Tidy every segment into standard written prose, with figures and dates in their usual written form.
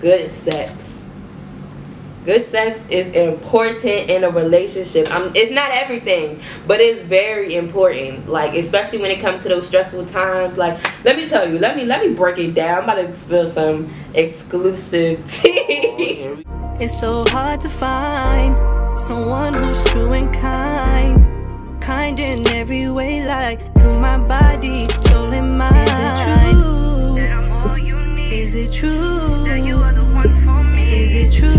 good sex. Good sex is important in a relationship. It's not everything, but it's very important. Like, especially when it comes to those stressful times. Like, let me tell you, let me break it down. I'm about to spill some exclusive tea. It's so hard to find someone who's true and kind in every way, like to my body, soul and mind. Is it true that I'm all you need? Is it true that you are the one for me? Is it true?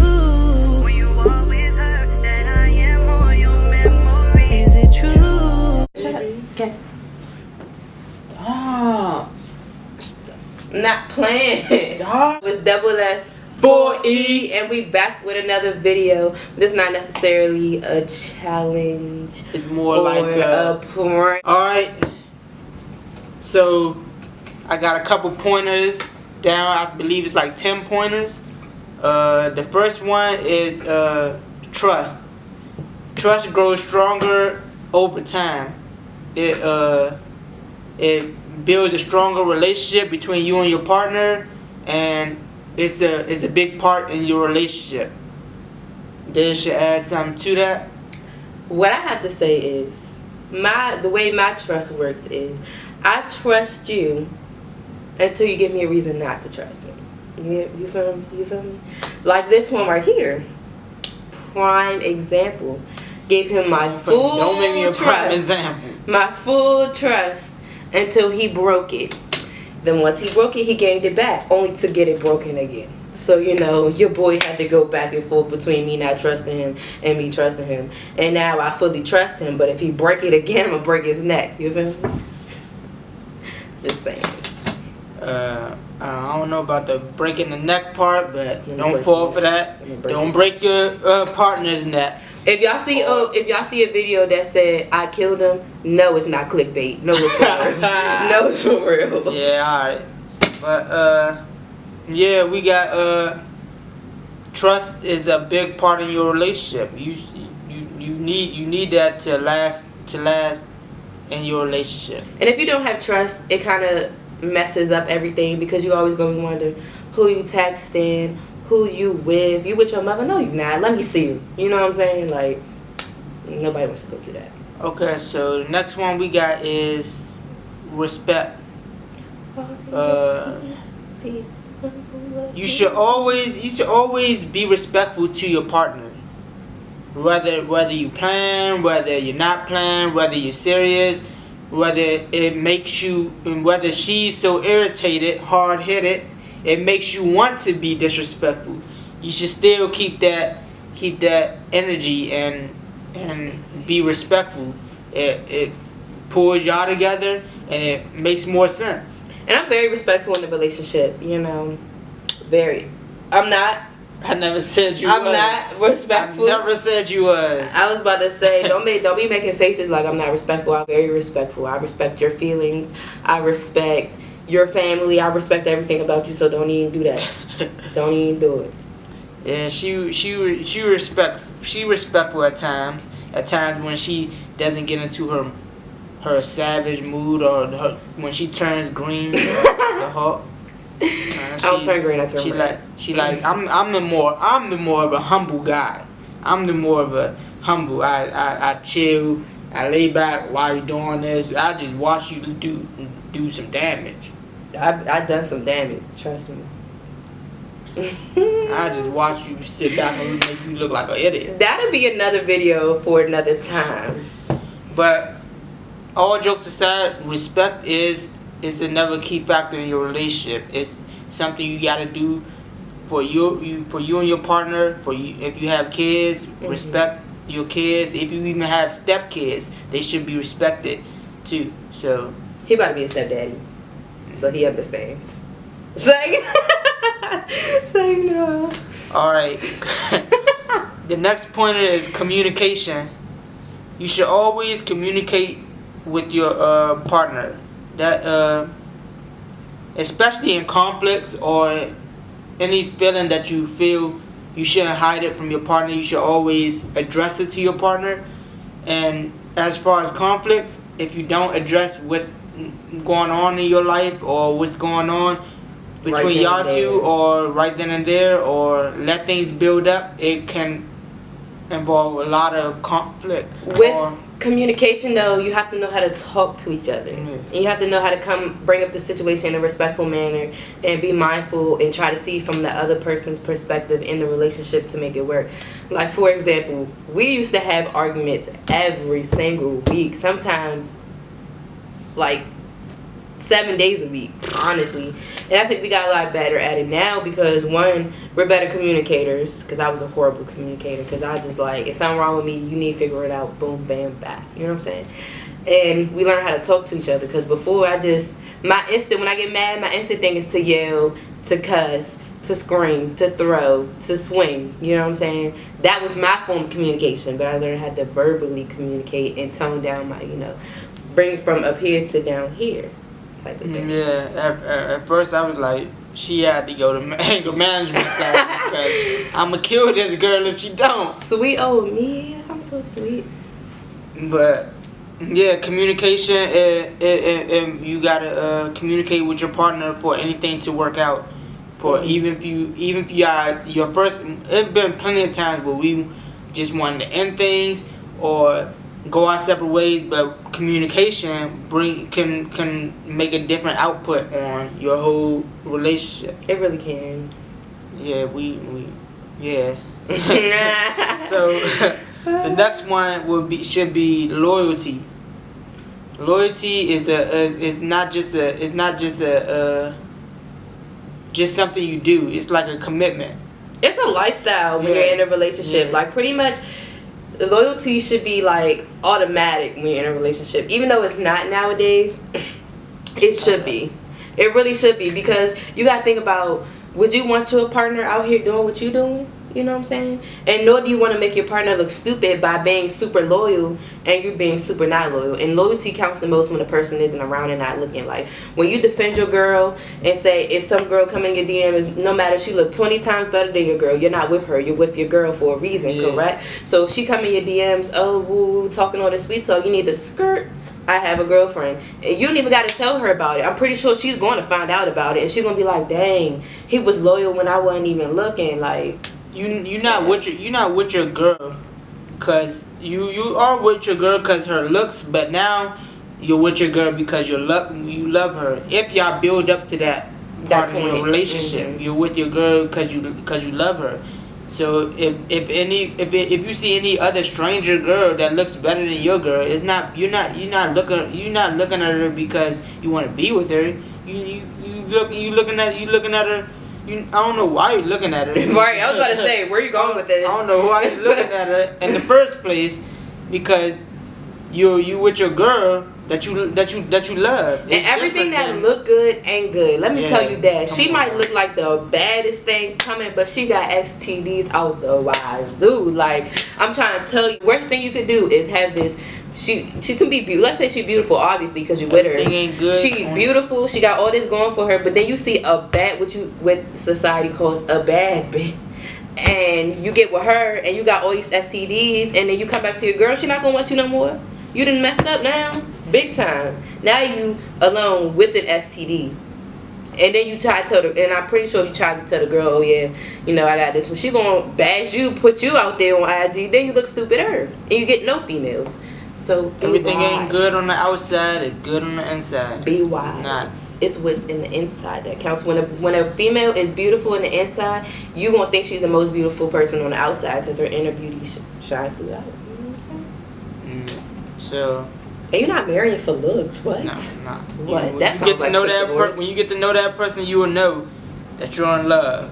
Okay. Stop. Not playing. Stop. It was double S 4E, and we back with another video. This is not necessarily a challenge. It's more like a prank. Alright. So I got a couple pointers down. I believe it's like 10 pointers. The first one is trust. Trust grows stronger over time. It builds a stronger relationship between you and your partner, and it's a big part in your relationship. They should add something to that. What I have to say is, the way my trust works is, I trust you until you give me a reason not to trust you. You feel me? You feel me? Like this one right here. Prime example. Gave him my full Don't make me a prime trust. example. My full trust until he broke it. Then once he broke it, he gained it back, only to get it broken again. So, you know, your boy had to go back and forth between me not trusting him and me trusting him. And now I fully trust him, but if he break it again, I'm going to break his neck. You feel me? Just saying. I don't know about the breaking the neck part, but don't fall for that. Don't break your partner's neck. If y'all see a video that said I killed him, no, it's not clickbait. No, it's for real. No, it's for real. Yeah, alright. But yeah, we got trust is a big part in your relationship. You need that to last in your relationship. And if you don't have trust, it kind of messes up everything, because you always gonna wonder who you texting, who you with. You with your mother? No, you not. Let me see you. You know what I'm saying? Like, nobody wants to go through that. Okay, so the next one we got is respect. You should always be respectful to your partner. Whether you plan, whether you're not planning, whether you're serious, whether it makes you, whether she's so irritated, hard-headed, it makes you want to be disrespectful. You should still keep that energy and be respectful. It pulls y'all together, and it makes more sense. And I'm very respectful in the relationship. You know, very. I'm not. I never said you I'm was. not respectful. I never said you was. I was about to say, don't be making faces like I'm not respectful. I'm very respectful. I respect your feelings. I respect your family. I respect everything about you. So don't even do that. Don't even do it. Yeah, she respectful at times. At times when she doesn't get into her savage mood, or when she turns green, the Hulk. I don't turn green. I turn red. I'm the more of a humble guy. I'm the more of a humble. I chill. I lay back while you're doing this. I just watch you do some damage. I done some damage. Trust me. I just watch you sit back and make you look like an idiot. That'll be another video for another time. But all jokes aside, respect is another key factor in your relationship. It's something you gotta do for you and your partner. For you, if you have kids, respect your kids. If you even have stepkids, they should be respected too. So he about to be a stepdaddy, so he understands. Say no. All right. The next pointer is communication. You should always communicate with your partner. That especially in conflicts or any feeling that you feel, you shouldn't hide it from your partner. You should always address it to your partner. And as far as conflicts, if you don't address what's going on in your life or what's going on, between y'all two, or right then and there, or let things build up, it can involve a lot of conflict. With communication, though, you have to know how to talk to each other. Mm-hmm. And you have to know how to bring up the situation in a respectful manner and be mindful and try to see from the other person's perspective in the relationship to make it work. Like, for example, we used to have arguments every single week, sometimes like 7 days a week, honestly. And I think we got a lot better at it now because, one, we're better communicators, because I was a horrible communicator, because I just like, if something wrong with me, you need to figure it out, boom, bam, bam, you know what I'm saying? And we learn how to talk to each other, because before when I get mad, my instant thing is to yell, to cuss, to scream, to throw, to swing, you know what I'm saying? That was my form of communication, but I learned how to verbally communicate and tone down my, bring from up here to down here. Yeah, at first I was like, she had to go to anger management class because I'm going to kill this girl if she don't. Sweet old me. I'm so sweet. But, yeah, communication, and you got to communicate with your partner for anything to work out. For even if you are your first, it's been plenty of times where we just wanted to end things or go our separate ways, but communication can make a different output on your whole relationship. It really can. Yeah, yeah. So the next one should be loyalty. Loyalty is not just something you do. It's like a commitment. It's a lifestyle when you're in a relationship. Like, pretty much loyalty should be like automatic when you're in a relationship, even though it's not nowadays. It should be. It really should be, because you gotta think about, would you want your partner out here doing what you doing? You know what I'm saying? And nor do you want to make your partner look stupid by being super loyal and you being super not loyal. And loyalty counts the most when a person isn't around and not looking. Like, when you defend your girl and say, if some girl come in your DM, no matter if she look 20 times better than your girl, you're not with her. You're with your girl for a reason, correct? So if she come in your DMs, oh, woo, talking all this sweet talk, you need to skirt. I have a girlfriend. And you don't even got to tell her about it. I'm pretty sure she's going to find out about it. And she's going to be like, dang, he was loyal when I wasn't even looking. Like, you're not with your girl because you are with your girl because her looks, but now you're with your girl because you love her. If y'all build up to that part in your relationship, you're with your girl because you love her. So if you see any other stranger girl that looks better than your girl, you're not looking at her because you want to be with her. You looking at her. I don't know why you're looking at her. Right, I was about to say, where you going with this? I don't know why you're looking at her in the first place, because you with your girl that you love. And everything that look good ain't good. Let me tell you that. She might look like the baddest thing coming, but she got STDs out the wazoo. Like, I'm trying to tell you, worst thing you could do is have this. She can be beautiful. Let's say she's beautiful, obviously, because you with her. Ain't good. She beautiful. She got all this going for her. But then you see a bad, what society calls a bad bitch, and you get with her, and you got all these STDs, and then you come back to your girl. She not gonna want you no more. You done messed up now, big time. Now you alone with an STD. And then you try to tell and I'm pretty sure you try to tell the girl, oh yeah, I got this. Well, she gonna bash you, put you out there on IG. Then you look stupid her, and you get no females. So everything ain't good on the outside, it's good on the inside. Be wise. It's what's in the inside that counts. When a female is beautiful in the inside, you gonna think she's the most beautiful person on the outside because her inner beauty shines throughout. You know what I'm saying? So. And you're not marrying for looks. What? No. What? When you get to know that person, you will know that you're in love.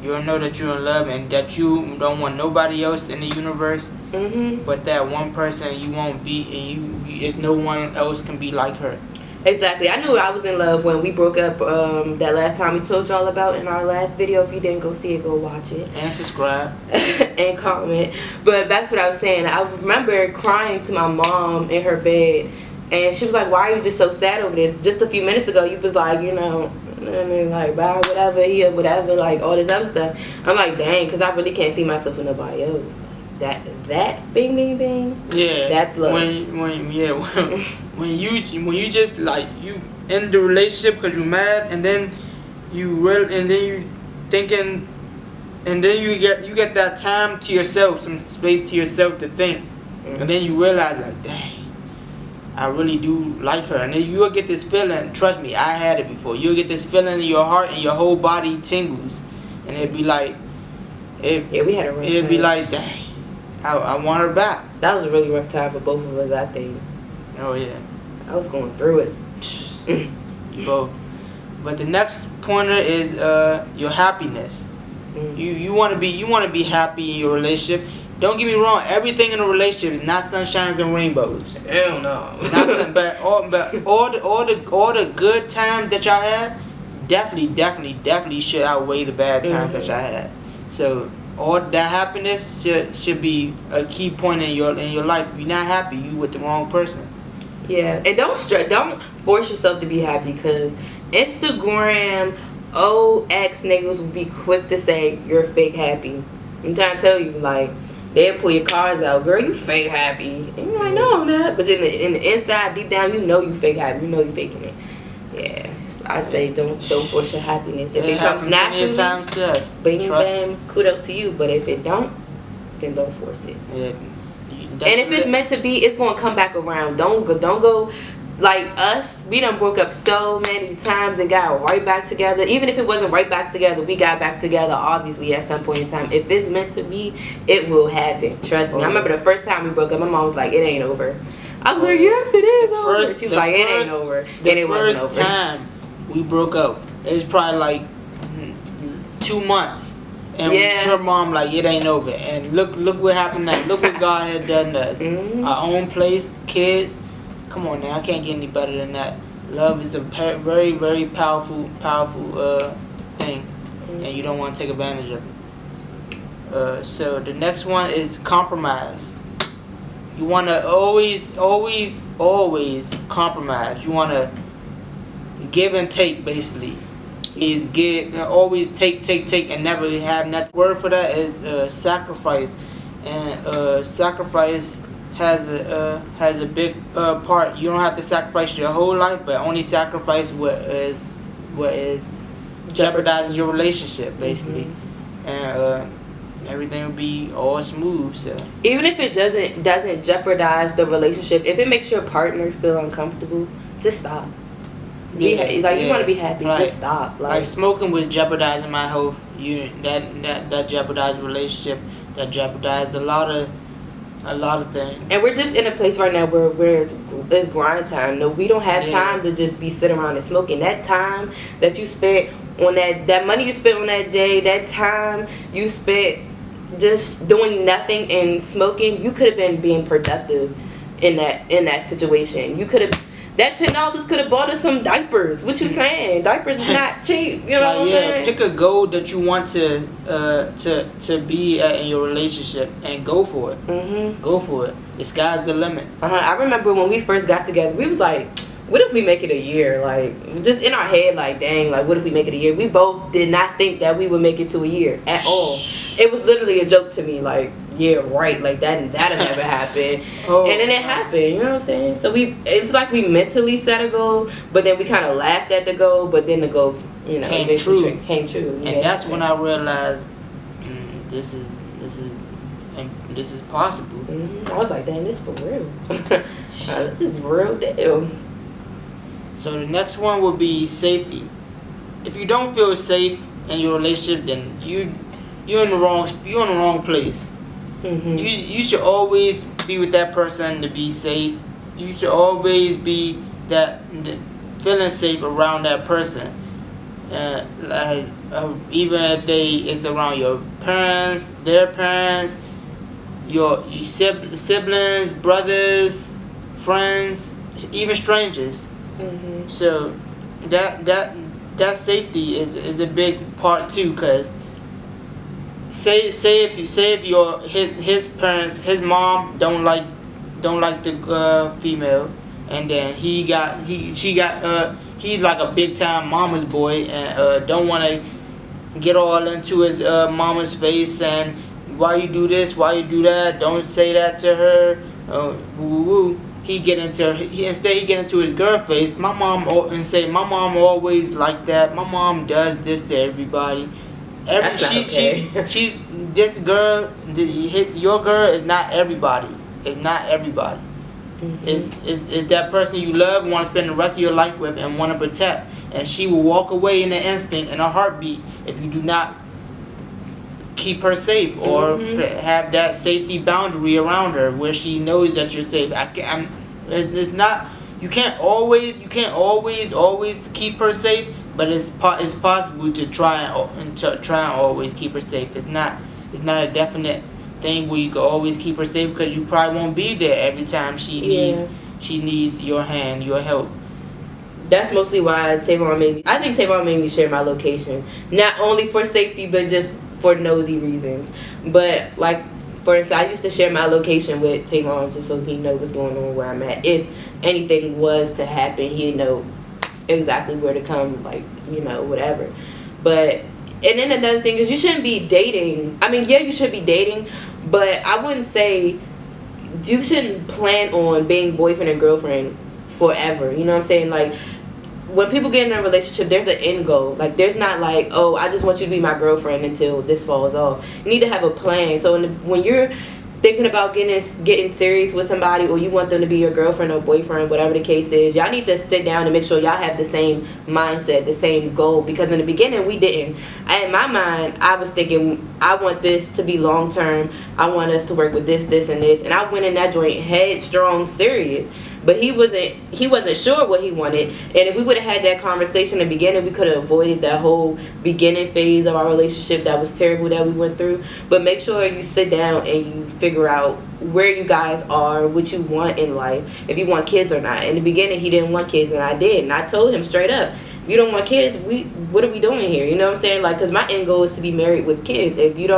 You'll know that you're in love and that you don't want nobody else in the universe. But that one person you won't be, and if no one else can be like her. Exactly. I knew I was in love when we broke up that last time we told y'all about in our last video. If you didn't go see it, go watch it. And subscribe. And comment. But that's what I was saying. I remember crying to my mom in her bed. And she was like, why are you just so sad over this? Just a few minutes ago, you was like, like, bye, whatever, here, whatever, like, all this other stuff. I'm like, dang, because I really can't see myself with nobody else. That bing bing bing. Yeah. That's love. When you just like you end the relationship because you're mad, and then and then you thinking, and then you get that time to yourself, some space to yourself to think, and then you realize like, dang, I really do like her, and then you'll get this feeling. Trust me, I had it before. You'll get this feeling in your heart, and your whole body tingles, and it'd be like, we had a rough it'd be time. like, dang, I want her back. That was a really rough time for both of us, I think. Oh yeah, I was going through it. you both. But the next pointer is your happiness. You want to be happy in your relationship. Don't get me wrong. Everything in a relationship is not sunshines and rainbows. Hell no. but all the good times that y'all had definitely should outweigh the bad times that y'all had. So all that happiness should be a key point in your life. If you're not happy, you with the wrong person. Yeah, and don't force yourself to be happy, because Instagram old ex niggas will be quick to say you're fake happy. I'm trying to tell you, like, they'll pull your cards out, girl, you fake happy, and you're like, no, I'm not. But in the inside, deep down, you know you fake happy. You know you faking it. Yeah, so I'd say don't force your happiness. If it comes naturally, times to us. bing bam, kudos to you. But if it don't, then don't force it. Yeah. And if it's meant to be, it's gonna come back around. Don't go like us. We done broke up so many times and got right back together. Even if it wasn't right back together, we got back together obviously at some point in time. If it's meant to be, it will happen. Trust me. I remember the first time we broke up, my mom was like, "It ain't over." I was like, "Yes, it is over." She was like, "It ain't over," and it wasn't over. The first time we broke up, it was probably like 2 months. And her mom like, it ain't over. And look what happened now. Look what God had done to us. Our own place, kids. Come on now, I can't get any better than that. Love is a very, very powerful thing, and you don't want to take advantage of it. So the next one is compromise. You want to always compromise. You want to give and take, basically. Is give, always take, and never have nothing. Word for that is sacrifice, and sacrifice has a big part. You don't have to sacrifice your whole life, but only sacrifice what is jeopardizing your relationship, basically, and everything will be all smooth. So even if it doesn't jeopardize the relationship, if it makes your partner feel uncomfortable, just stop. You want to be happy, just stop. Like smoking was jeopardizing my health. That jeopardized relationship. That jeopardized a lot of things. And we're just in a place right now where it's grind time. No, we don't have time to just be sitting around and smoking. That time that you spent on that money you spent on that J, that time you spent just doing nothing and smoking, you could have been being productive in that situation. You could have. That $10 could have bought us some diapers. What you saying? Diapers is not cheap. You know what I'm saying? Pick a goal that you want to be in your relationship and go for it. Go for it. The sky's the limit. I remember when we first got together, we was like, what if we make it a year? Like, just in our head, like, dang, like, what if we make it a year? We both did not think that we would make it to a year at all. It was literally a joke to me, like, yeah, right, like that'll never happen. And then it happened, you know what I'm saying? So it's like we mentally set a goal, but then we kind of laughed at the goal, but then the goal, you know, came true. And that's when I realized this is possible. I was like, dang, this for real. This is real deal. So the next one will be safety. If you don't feel safe in your relationship, then you're in the wrong place. You should always be with that person to be safe. You should always be feeling safe around that person. Even if it's around your parents, their parents, your siblings, brothers, friends, even strangers. So that safety is a big part too, because say if his parents, his mom don't like the female, and then he's like a big time mama's boy, and don't want to get all into his mama's face and why you do this, why you do that, don't say that to her, woo woo. he get into his girl face. My mom always like that. My mom does this to everybody. That's not okay. This girl, your girl is not everybody. It's not everybody. It's that person you love, want to spend the rest of your life with, and want to protect. And she will walk away in an instant, in a heartbeat, if you do not keep her safe or have that safety boundary around her where she knows that you're safe. It's not. You can't always keep her safe, but it's possible to try and always keep her safe. It's not a definite thing where you can always keep her safe, because you probably won't be there every time she needs your hand, your help. That's mostly why I think Tavon made me share my location, not only for safety but just for nosy reasons. But like, for instance, I used to share my location with Tavon just so he know what's going on, where I'm at. If anything was to happen, he'd know exactly where to come, like, whatever. But and then another thing is, you shouldn't be dating. I mean, yeah, you should be dating, but I wouldn't say you shouldn't plan on being boyfriend and girlfriend forever. You know what I'm saying? Like, when people get in a relationship, there's an end goal. Like, there's not like, oh, I just want you to be my girlfriend until this falls off. You need to have a plan. So when you're thinking about getting serious with somebody, or you want them to be your girlfriend or boyfriend, whatever the case is, y'all need to sit down and make sure y'all have the same mindset, the same goal. Because in the beginning, we didn't. In my mind, I was thinking, I want this to be long term. I want us to work with this, this, and this. And I went in that joint headstrong, serious. But he wasn't sure what he wanted. And if we would have had that conversation in the beginning, we could have avoided that whole beginning phase of our relationship that was terrible that we went through. But make sure you sit down and you figure out where you guys are, what you want in life, if you want kids or not. In the beginning, he didn't want kids, and I did. And I told him straight up, if you don't want kids, what are we doing here? You know what I'm saying? Like, because my end goal is to be married with kids. If you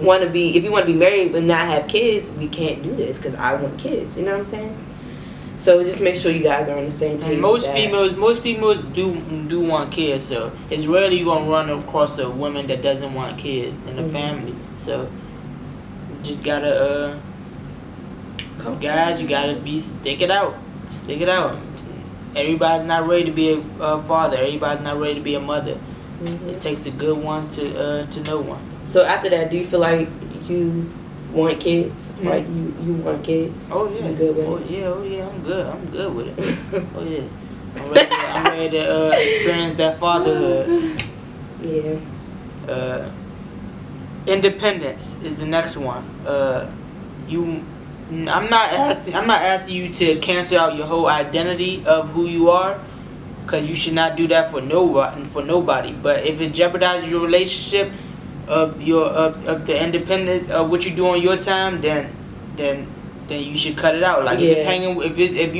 want to be married and not have kids, we can't do this, because I want kids. You know what I'm saying? So just make sure you guys are on the same page. And most females do want kids, so it's rarely you're gonna run across a woman that doesn't want kids in the family. So you just gotta guys, you gotta stick it out. Everybody's not ready to be a father. Everybody's not ready to be a mother. It takes a good one to know one. So after that, do you feel like you want kids? Like you want kids? Oh yeah. You good with it? Oh yeah, I'm good with it. Oh yeah. I'm ready to experience that fatherhood. Yeah. Independence is the next one. I'm not asking you to cancel out your whole identity of who you are, because you should not do that for nobody. But if it jeopardizes your relationship, of the independence of what you do on your time, then you should cut it out. Like, if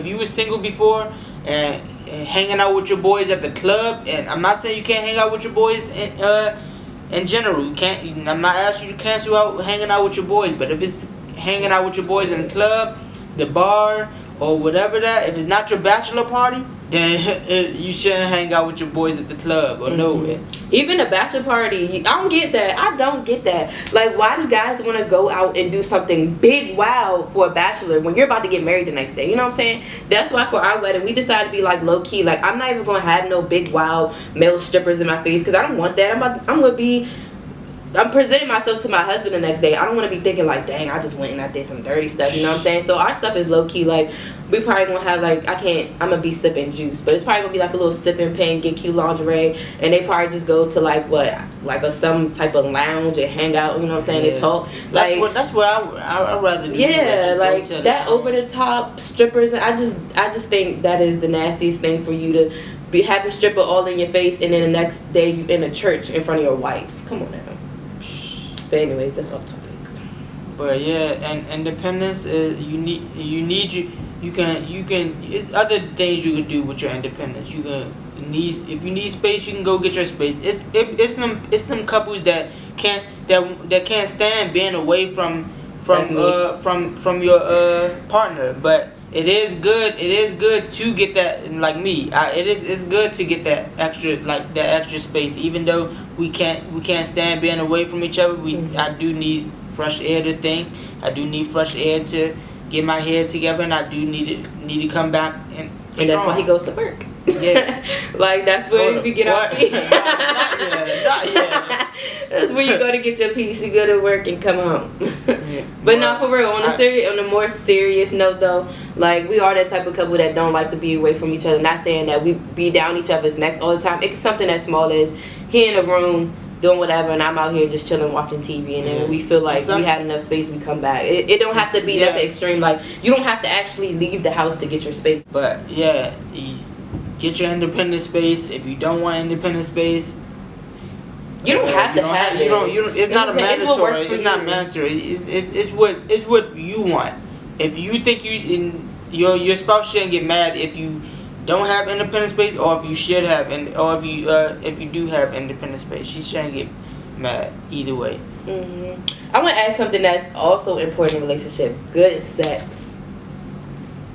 you were single before and hanging out with your boys at the club, and I'm not saying you can't hang out with your boys in general. You can't. I'm not asking you to cancel out hanging out with your boys, but if it's hanging out with your boys in the club, the bar, or whatever that, if it's not your bachelor party, then you shouldn't hang out with your boys at the club or nowhere. Even a bachelor party, I don't get that. Like, why do guys want to go out and do something big wow for a bachelor when you're about to get married the next day? You know what I'm saying? That's why for our wedding, we decided to be like low key. Like, I'm not even going to have no big wow male strippers in my face, because I don't want that. I'm presenting myself to my husband the next day. I don't want to be thinking like, dang, I just went and I did some dirty stuff. You know what I'm saying? So our stuff is low key. Like, we probably gonna have like, I'm gonna be sipping juice, but it's probably gonna be like a little sipping pen, get cute lingerie, and they probably just go to like some type of lounge and hang out. You know what I'm saying? And talk. That's where I'd rather be. Yeah, like that over the top strippers. I just think that is the nastiest thing for you to have a stripper all in your face, and then the next day you in a church in front of your wife. Come on now. But anyways, that's off topic. But yeah, and independence is you can it's other things you can do with your independence. If you need space, you can go get your space. It's some couples that can't stand being away from your partner, but it is good to get that, like me. It's good to get that extra space, even though we can't stand being away from each other. I do need fresh air to think. I do need fresh air to get my head together, and I do need to come back and that's why he goes to work. Yeah. Like, that's where you get off. Not yet. That's where you go to get your peace. You go to work and come home. Yeah. But no, for real, on a more serious note though, like, we are that type of couple that don't like to be away from each other. Not saying that we be down each other's necks all the time. It's something as small as he in a room doing whatever, and I'm out here just chilling, watching TV, and then when we feel like we had enough space, we come back. It don't have to be nothing extreme. Like, you don't have to actually leave the house to get your space. But yeah, get your independent space. If you don't want independent space, you don't have to have it. It's not mandatory. It's not mandatory. It's what you want. If you think your spouse shouldn't get mad if you don't have independent space, or if you should have, or if you do have independent space, she shouldn't get mad either way. I want to add something that's also important in a relationship: good sex.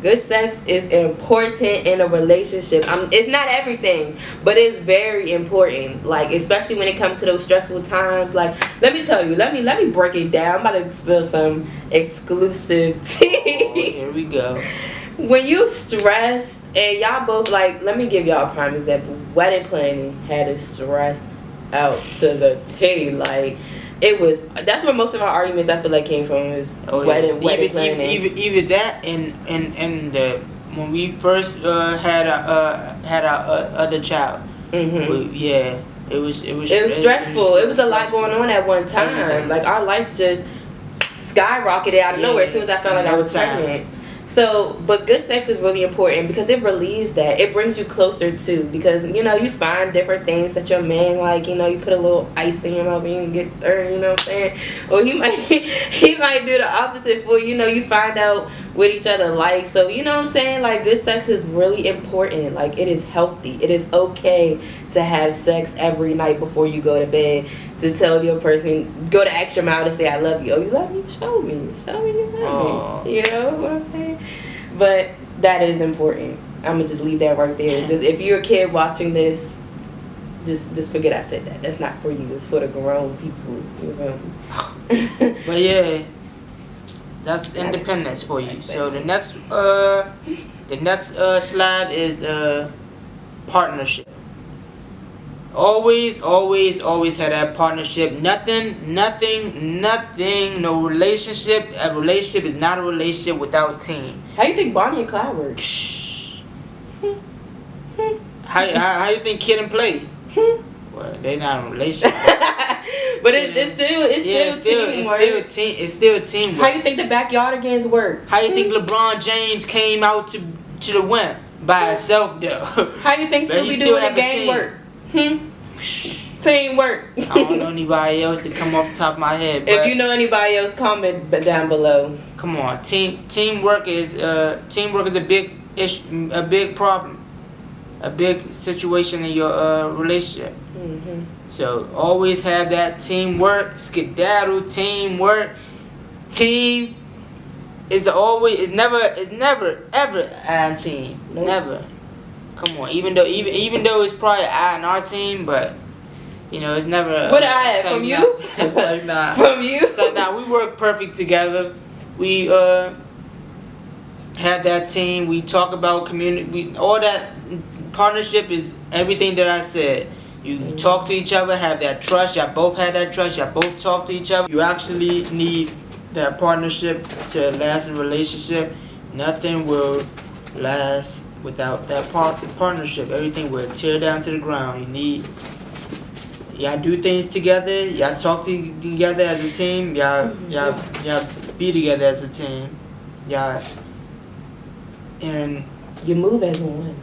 Good sex is important in a relationship. It's not everything, but it's very important. Like, especially when it comes to those stressful times. Like, let me tell you. Let me break it down. I'm about to spill some exclusive tea. Oh, here we go. When you stressed and y'all both, like, let me give y'all a prime example. Wedding planning had us stressed out to the T. Like, that's where most of our arguments, I feel like, came from, is wedding planning. Either that and when we first had our other child. It was stressful. It was a lot going on at one time. Everything. Like, our life just skyrocketed out of nowhere as soon as I felt like I was pregnant. So, but good sex is really important because it relieves that. It brings you closer too, because, you know, you find different things that your man like. You know, you put a little ice in your mouth and you can get dirty, you know what I'm saying? Or he might do the opposite for you. You know, you find out what each other like. So, you know what I'm saying? Like, good sex is really important. Like, it is healthy. It is okay to have sex every night before you go to bed. To tell your person, go the extra mile to say I love you. Oh, you love me? Show me you love me. You know what I'm saying? But that is important. I'm gonna just leave that right there. Just, if you're a kid watching this, just forget I said that. That's not for you. It's for the grown people. You know? But yeah, that's independence for you. So the next slide is partnership. Always have that partnership. Nothing, no relationship. A relationship is not a relationship without team. How you think Bonnie and Clyde work? How you think Kid and Play? Well, they not in a relationship. But it's still teamwork. How you think the Backyardigans work? How you think LeBron James came out to the win by himself though? How you think Scooby-Doo and the gang work? Teamwork. I don't know anybody else to come off the top of my head. But if you know anybody else, comment down below. Come on, teamwork is a big problem, a big situation in your relationship. So always have that teamwork, skedaddle, teamwork. Team is never ever on team. Nope. Never. Come on, even though it's probably I and our team, but you know it's never. What I have from you? It's like nah. From you? So we work perfect together. We have that team. We talk about community. All that partnership is everything that I said. You talk to each other, have that trust. Y'all both have that trust. Y'all both talk to each other. You actually need that partnership to last in a relationship. Nothing will last without that partnership. Everything will tear down to the ground. Y'all do things together. Y'all talk together as a team. Y'all be together as a team. And you move as one.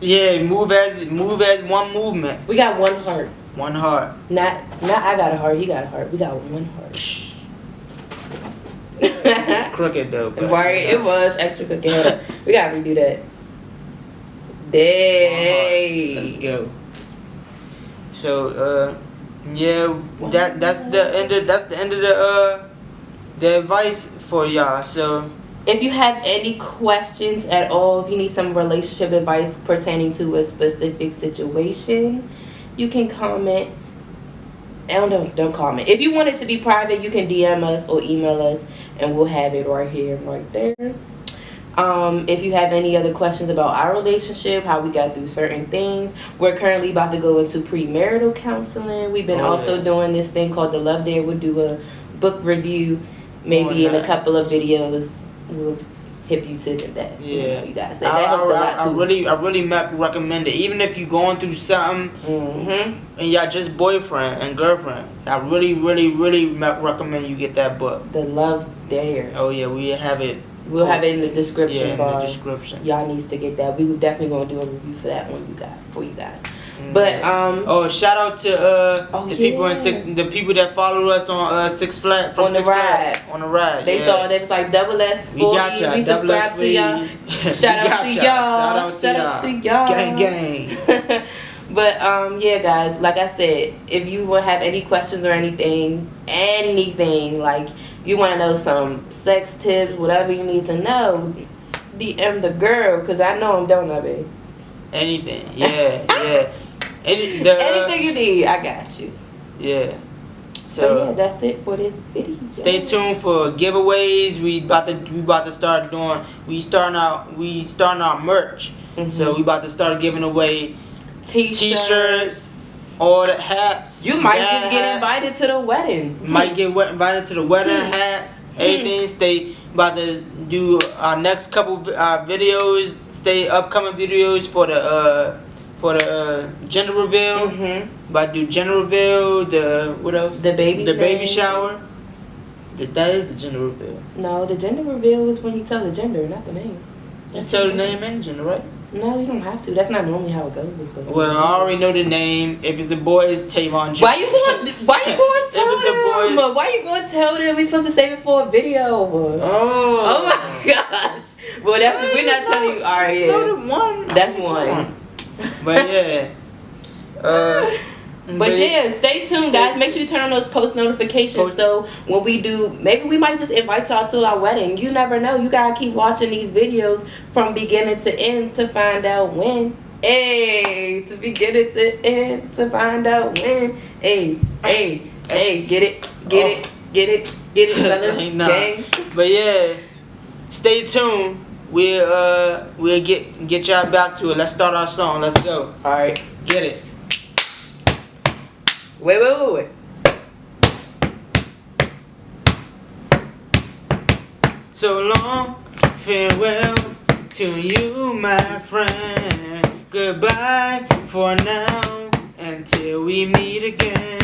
Yeah, move as one movement. We got one heart. One heart. Not I got a heart. He got a heart. We got one heart. It's crooked though. Right, it was extra crooked. We gotta redo that. Day. Let's go. So that's the end of the advice for y'all. So if you have any questions at all, if you need some relationship advice pertaining to a specific situation, you can comment. Don't comment. If you want it to be private, you can DM us or email us and we'll have it right here and right there. If you have any other questions about our relationship, how we got through certain things, we're currently about to go into premarital counseling. We've been also doing this thing called the Love Dare. We'll do a book review maybe in a couple of videos. We'll hip you to that. Yeah, you guys. That helped a lot too. I really recommend it. Even if you're going through something and y'all just boyfriend and girlfriend, I really recommend you get that book. The Love Dare. Oh yeah, we have it. We'll have it in the description bar. In the description. Y'all needs to get that. We definitely gonna do a review for that one, for you guys. But shout out to the people in the people that follow us on Six Flags on the ride. On the ride. They saw it. It was like double S 40. We subscribe to y'all. Shout out to y'all. Shout out to y'all. Gang. But yeah, guys. Like I said, if you will have any questions or anything, like you want to know some sex tips, whatever you need to know, DM the girl, cause I know I'm don't I, babe. Anything, yeah. Anything you need, I got you. Yeah. So yeah, that's it for this video. Stay tuned for giveaways. We about to start doing. We starting our merch. So we about to start giving away t-shirts, all the hats. You might just get invited to the wedding. Might get invited to the wedding, hats, everything. Stay about to do our next couple videos. Stay upcoming videos for the gender reveal. About to do gender reveal. The what else? The baby shower. That is the gender reveal. No, the gender reveal is when you tell the gender, not the name. You tell the name and gender, right? No, you don't have to. That's not normally how it goes. Well, I already know the name. If it's a boy, it's Tavon Jr. Why you going to tell them? Why you going to tell them? We supposed to save it for a video. Oh my gosh. Well, we're not telling you. All right, yeah. That's one. But yeah. But yeah, stay tuned, guys. Make sure you turn on those post notifications. So when we do, maybe we might just invite y'all to our wedding. You never know. You gotta keep watching these videos from beginning to end to find out when. To beginning to end to find out when. Get it. Gang. But yeah, stay tuned. We'll get y'all back to it. Let's start our song. Let's go. All right, get it. Wait. So long, farewell to you, my friend. Goodbye for now, until we meet again.